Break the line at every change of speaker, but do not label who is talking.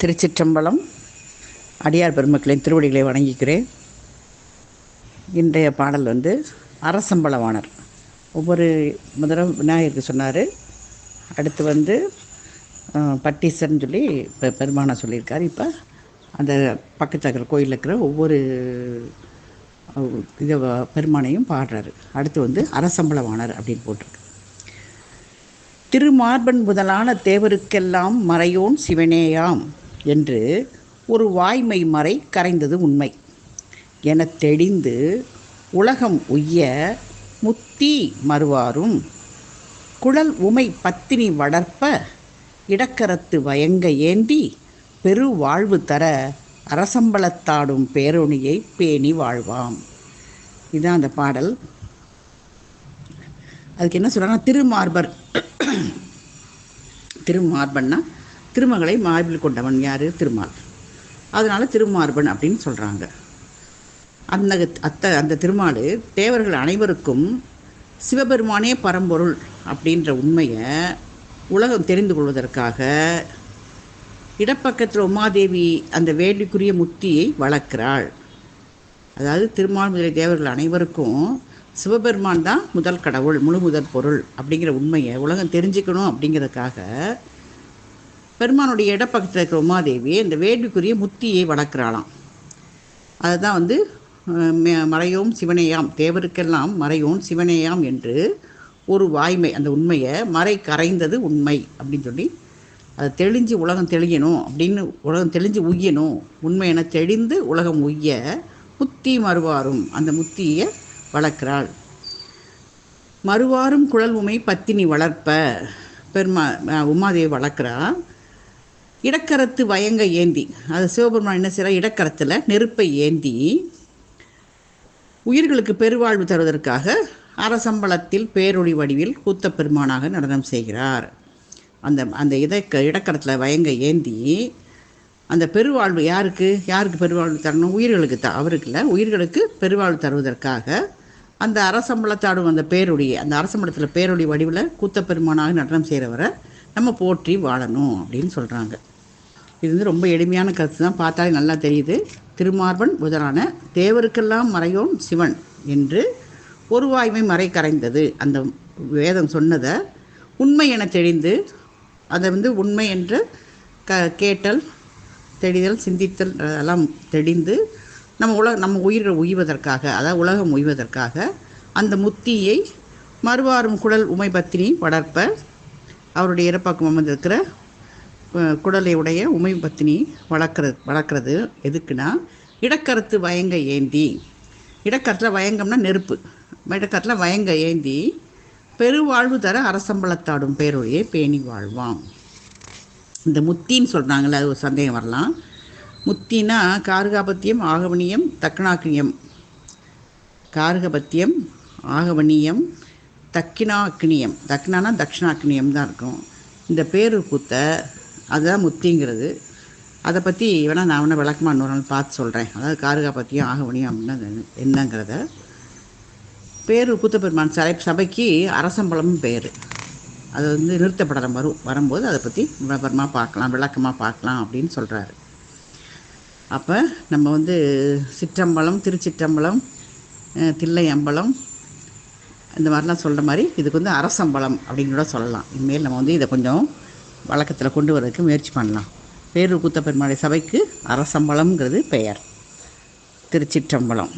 திருச்சிற்றம்பலம். அடியார் பெருமக்களின் திருவடிகளை வணங்கிக்கிறேன். இன்றைய பாடல் அரசம்பலவாணர். ஒவ்வொரு முதல் விநாயகருக்கு சொன்னார். அடுத்து பட்டீசர்னு சொல்லி பெருமானை சொல்லியிருக்கார். இப்போ அந்த பக்கத்தில் இருக்கிற கோயிலில் இருக்கிற ஒவ்வொரு இதை பெருமானையும் பாடுறாரு. அடுத்து அரசம்பலவாணர் அப்படின்னு போட்டிருக்கு. திருமார்பன் முதலான தேவருக்கெல்லாம் மறையோன் சிவனேயாம் என்று ஒரு வாய்மை மறை கரைந்தது உண்மை எனத் தெளிந்து உலகம் உய்ய முத்தி மறுவாரும் குழல் உமை பத்தினி வளர்ப்ப இடக்கரத்து வயங்க ஏந்தி பெரு வாழ்வு தர அரசம்பலத்தாடும் பேரொணியை பேணி வாழ்வாம். இதுதான் அந்த பாடல். அதுக்கு என்ன சொல்கிறாங்கன்னா, திருமார்பர். திருமார்பன்னா திருமகளை மார்பில் கொண்டவன் யார்? திருமால். அதனால் திருமார்பன் அப்படின்னு சொல்கிறாங்க. அந்த திருமால் தேவர்கள் அனைவருக்கும் சிவபெருமானே பரம்பொருள் அப்படின்ற உண்மையை உலகம் தெரிந்து கொள்வதற்காக இடப்பக்கத்தில் உமாதேவி அந்த வேள்விக்குரிய முத்தியை வளர்க்கிறாள். அதாவது திருமால் முதலிய தேவர்கள் அனைவருக்கும் சிவபெருமான் தான் முதல் கடவுள், முழு முதற் பொருள் அப்படிங்கிற உண்மையை உலகம் தெரிஞ்சுக்கணும் அப்படிங்கிறதுக்காக பெருமானுடைய இடப்பக்கத்தில் இருக்கிற உமாதேவி இந்த வேள்விக்குரிய முத்தியை வளர்க்குறாளாம். அதுதான் மறையோம் சிவனேயாம், தேவருக்கெல்லாம் மறையோன் சிவனேயாம் என்று ஒரு வாய்மை, அந்த உண்மையை மறை கரைந்தது உண்மை அப்படின்னு சொல்லி அதை தெளிஞ்சு உலகம் தெளியணும் அப்படின்னு, உலகம் தெளிஞ்சு உய்யணும், உண்மை என தெளிந்து உலகம் உய்ய முத்தி மறுவாரும், அந்த முத்தியை வளர்க்கிறாள். மறுவாரும் குழல் உமை பத்தினி வளர்ப்ப உமாதேவி வளர்க்குறா. இடக்கரத்து வயங்க ஏந்தி, அது சிவபெருமான் என்ன செய்கிறார்? இடக்கரத்தில் நெருப்பை ஏந்தி உயிர்களுக்கு பெருவாழ்வு தருவதற்காக அரசம்பலத்தில் பேரொளி வடிவில் கூத்த பெருமானாக நடனம் செய்கிறார். அந்த இடக்கரத்தில் வயங்க ஏந்தி அந்த பெருவாழ்வு யாருக்கு பெருவாழ்வு தரணும்? உயிர்களுக்கு அவருக்கு இல்லை, உயிர்களுக்கு பெருவாழ்வு தருவதற்காக அந்த அரசம்பலத்தாடும் அந்த பேரொழியை, அந்த அரசம்பலத்தில் பேரொழி வடிவில் கூத்த பெருமானாக நடனம் செய்கிறவரை நம்ம போற்றி வாழணும் அப்படின்னு சொல்கிறாங்க. இது ரொம்ப எளிமையான கருத்து தான், பார்த்தாலே நல்லா தெரியுது. திருமார்பன் முதலான தேவருக்கெல்லாம் மறையோன் சிவன் என்று ஒரு வாய்மை மறை கரைந்தது, அந்த வேதம் சொன்னதை உண்மை என தெளிந்து, அதை உண்மை என்று கேட்டல், தெளிதல், சிந்தித்தல் எல்லாம் தெளிந்து நம்ம உயிர்கள் உய்வதற்காக, அதாவது உலகம் உய்வதற்காக அந்த முத்தியை மறுவாரும் குழல் உமை பத்தினி வளர்ப்ப, அவருடைய இறப்பாக்கம் அமர்ந்திருக்கிற குடலை உடைய உமை பத்தினி வளர்க்குறது எதுக்குன்னா, இடக்கரத்து வயங்க ஏந்தி, இடக்கரத்தில் வயங்கம்னா நெருப்பு, இடக்கரத்தில் வயங்க ஏந்தி பெருவாழ்வு தர அரசம்பலத்தாடும் பேரொழியை பேணி வாழ்வாம். இந்த முத்தின்னு சொல்கிறாங்களே, அது ஒரு சந்தேகம் வரலாம். முத்தினா கார்காபத்தியம், ஆகவனியம், தக்னாக்கினியம். கார்கபத்தியம், ஆகவனியம், தக்கினாக்கினியம். தக்னானா தக்ஷிணாக்கினியம் தான் இருக்கும். இந்த பேரு கூத்த அதுதான் முத்திங்கிறது. அதை பற்றி வேணால் நான் விளக்கமாக இன்னொரு நாள் பார்த்து சொல்கிறேன். அதாவது கார்காபத்தியம், ஆகவனியம் அப்படின்னா என்னங்கிறத. பேரு கூத்த பெருமான் சபைக்கு அரசம்பலமும் பேர். அது நிறுத்தப்பட வரும்போது அதை பற்றி விவரமாக பார்க்கலாம், விளக்கமாக பார்க்கலாம் அப்படின்னு சொல்கிறாரு. அப்போ நம்ம சிற்றம்பலம், திருச்சிற்றம்பலம், தில்லை அம்பலம் இந்த மாதிரிலாம் சொல்கிற மாதிரி இதுக்கு அரசம்பலம் அப்படின்னு கூட சொல்லலாம். இனிமேல் நம்ம இதை கொஞ்சம் வழக்கத்தில் கொண்டு வரதுக்கு முயற்சி பண்ணலாம். பேரூர் கூத்த பெருமாளை சபைக்கு அரசம்பலம்ங்கிறது பெயர். திருச்சிற்றம்பலம்.